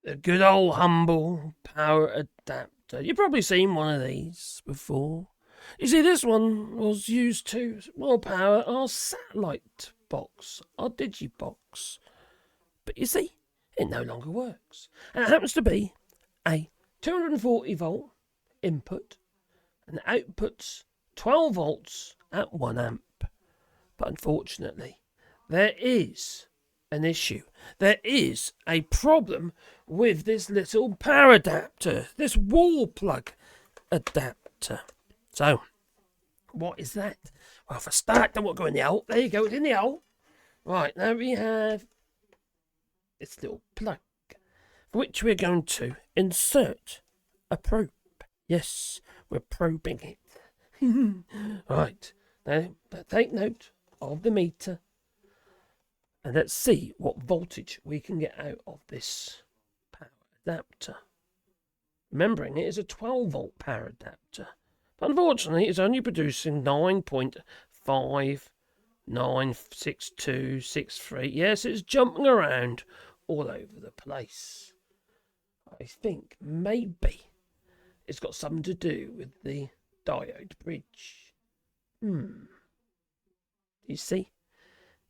The good old humble power adapter. You've probably seen one of these before. You see, this one was used to, well, power our satellite box, our digibox. But you see, it no longer works. And it happens to be a 240-volt input and outputs 12 volts at 1 amp. But unfortunately, there is an issue. There is a problem with this little power adapter, this wall plug adapter. So, what is that? Well, for a start, then we'll go in the hole. There you go, it's in the hole. Right, now we have this little plug, for which we're going to insert a probe. Yes, we're probing it. Right, now take note of the meter. And let's see what voltage we can get out of this power adapter. Remembering it is a 12-volt power adapter. But unfortunately, it's only producing 9.596263. Yes, it's jumping around all over the place. I think maybe it's got something to do with the diode bridge. You see?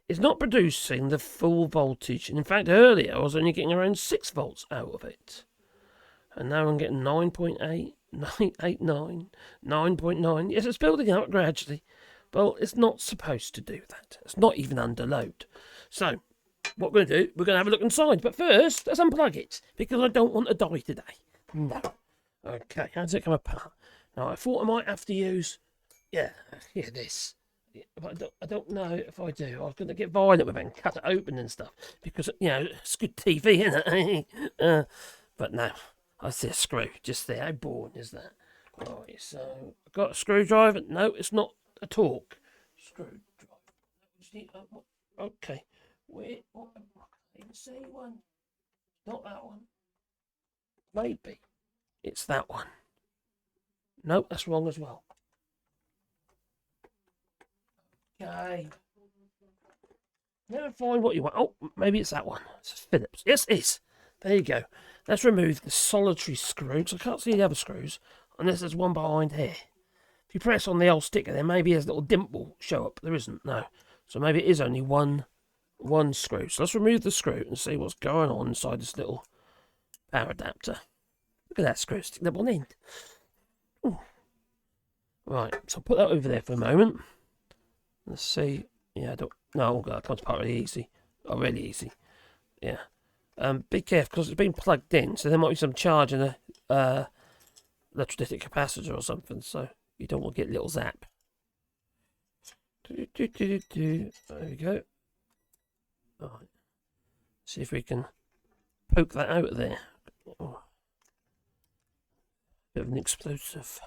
It's not producing the full voltage. And in fact, earlier I was only getting around 6 volts out of it. And now I'm getting 9.8, 9.89, 9.9. Yes, it's building up gradually. Well, it's not supposed to do that. It's not even under load. So, what we're going to do, we're going to have a look inside. But first, let's unplug it. Because I don't want to die today. No. Okay, how does it come apart? Now, I thought I might have to use... Yeah, this. But I don't know if I do. I was going to get violent with it and cut it open and stuff. Because, you know, it's good TV, isn't it? But no, I see a screw just there. How boring is that? Right, so I've got a screwdriver. No, it's not a torque. Screwdriver. Okay. Wait, what? I didn't see one. Not that one. Maybe it's that one. Nope, that's wrong as well. Okay. Never find what you want. Oh, maybe it's that one. It's Phillips. Yes, it is. There you go. Let's remove the solitary screw, because I can't see the other screws, unless there's one behind here. If you press on the old sticker, then maybe there's a little dimple show up. There isn't, no. So maybe it is only one screw. So let's remove the screw and see what's going on inside this little power adapter. Look at that screw. Stick that one in. Ooh. Right, so I'll put that over there for a moment. Let's see. Yeah, I don't. No, that comes apart really easy. Oh, really easy. Yeah. Be careful because it's been plugged in, so there might be some charge in the electrolytic capacitor or something. So you don't want to get a little zap. There we go. All right. See if we can poke that out of there. Oh. Bit of an explosive.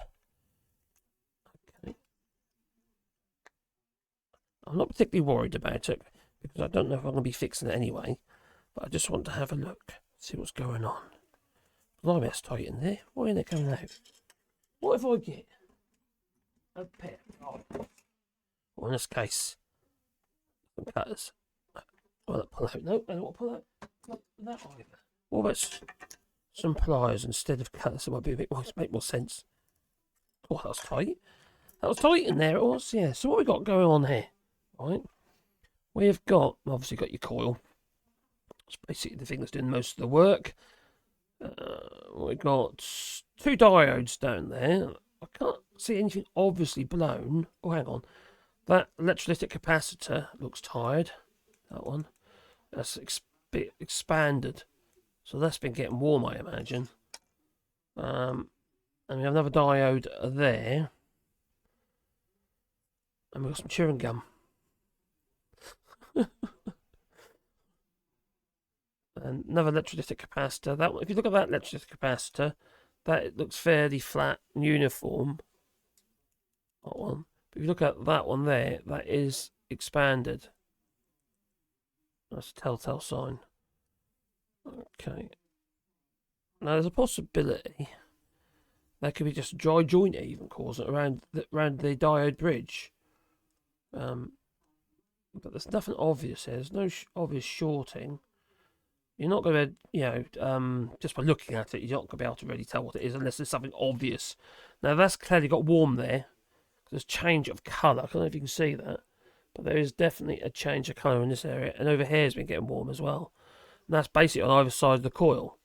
I'm not particularly worried about it because I don't know if I'm going to be fixing it anyway. But I just want to have a look, see what's going on. Blimey, that's tight in there. Why isn't it coming out? What if I get a pair of, or in this case, some cutters? Will that pull out? No, I don't want to pull out. Not that either. What about some pliers instead of cutters? It might be a bit more, make more sense. Oh, that was tight. That was tight in there, it was, yeah. So what we got going on here? Right, we've got, obviously got your coil. It's basically the thing that's doing most of the work. We've got 2 diodes down there. I can't see anything obviously blown. Oh, hang on. That electrolytic capacitor looks tired. That one. That's expanded. So that's been getting warm, I imagine. And we have another diode there. And we've got some chewing gum. And another electrolytic capacitor. That one, if you look at that electrolytic capacitor, that it looks fairly flat and uniform. That one. But if you look at that one there, that is expanded. That's a telltale sign. Okay. Now there's a possibility that could be just a dry joint even causing it around the diode bridge. But there's nothing obvious here. There's no obvious shorting. You're not going to, just by looking at it, you're not going to be able to really tell what it is unless there's something obvious. Now, that's clearly got warm there. There's change of colour. I don't know if you can see that. But there is definitely a change of colour in this area. And over here has been getting warm as well. And that's basically on either side of the coil.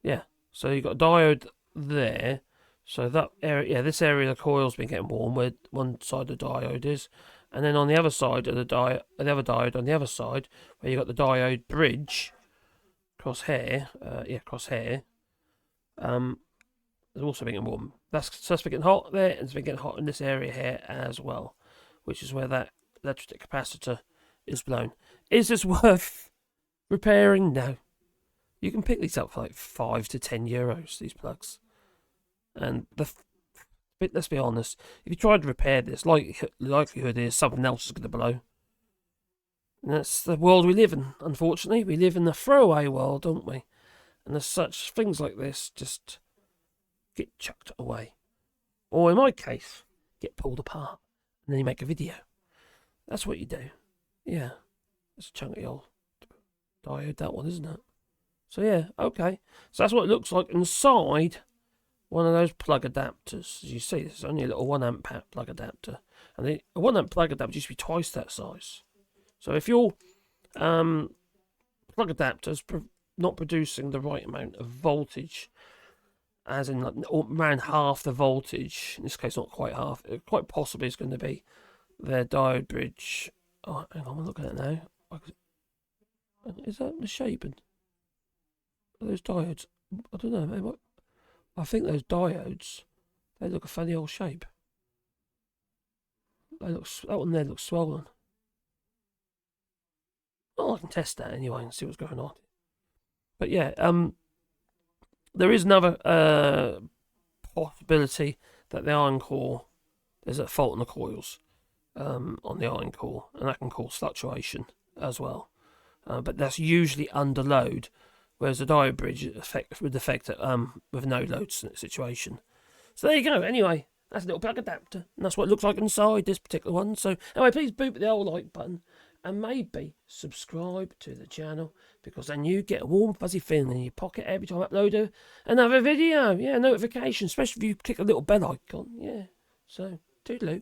Yeah. So you've got a diode there. So that area, this area of the coil's been getting warm where one side of the diode is. And then on the other side of the diode on the other side, where you've got the diode bridge, crosshair, there's also been getting warm. That's been getting hot there, and it's been getting hot in this area here as well, which is where that electrolytic capacitor is blown. Is this worth repairing? No. You can pick these up for like €5 to €10, these plugs. And let's be honest, if you tried to repair this, likelihood is something else is going to blow. And that's the world we live in, unfortunately. We live in the throwaway world, don't we? And as such, things like this just get chucked away. Or in my case, get pulled apart. And then you make a video. That's what you do. Yeah. That's a chunky old diode, that one, isn't it? So yeah, okay. So that's what it looks like inside one of those plug adapters. As you see, this is only a little 1 amp plug adapter. And a 1 amp plug adapter used to be twice that size. So if your plug adapter's not producing the right amount of voltage, as in like around half the voltage, in this case not quite half, it quite possibly is going to be their diode bridge. Oh, hang on, I'm looking at it now. Is that the shaping? Are those diodes? I don't know, maybe. I think those diodes, they look a funny old shape. That one there looks swollen. Well, I can test that anyway and see what's going on. But yeah, there is another possibility that the iron core, there's a fault in the coils on the iron core, and that can cause fluctuation as well. But that's usually under load, whereas the diode bridge would affect it with no load situation. So there you go. Anyway, that's a little plug adapter, and that's what it looks like inside this particular one. So anyway, please boot the old like button, and maybe subscribe to the channel, because then you get a warm fuzzy feeling in your pocket every time I upload another video. Yeah, notification, especially if you click a little bell icon. Yeah, so toodaloo.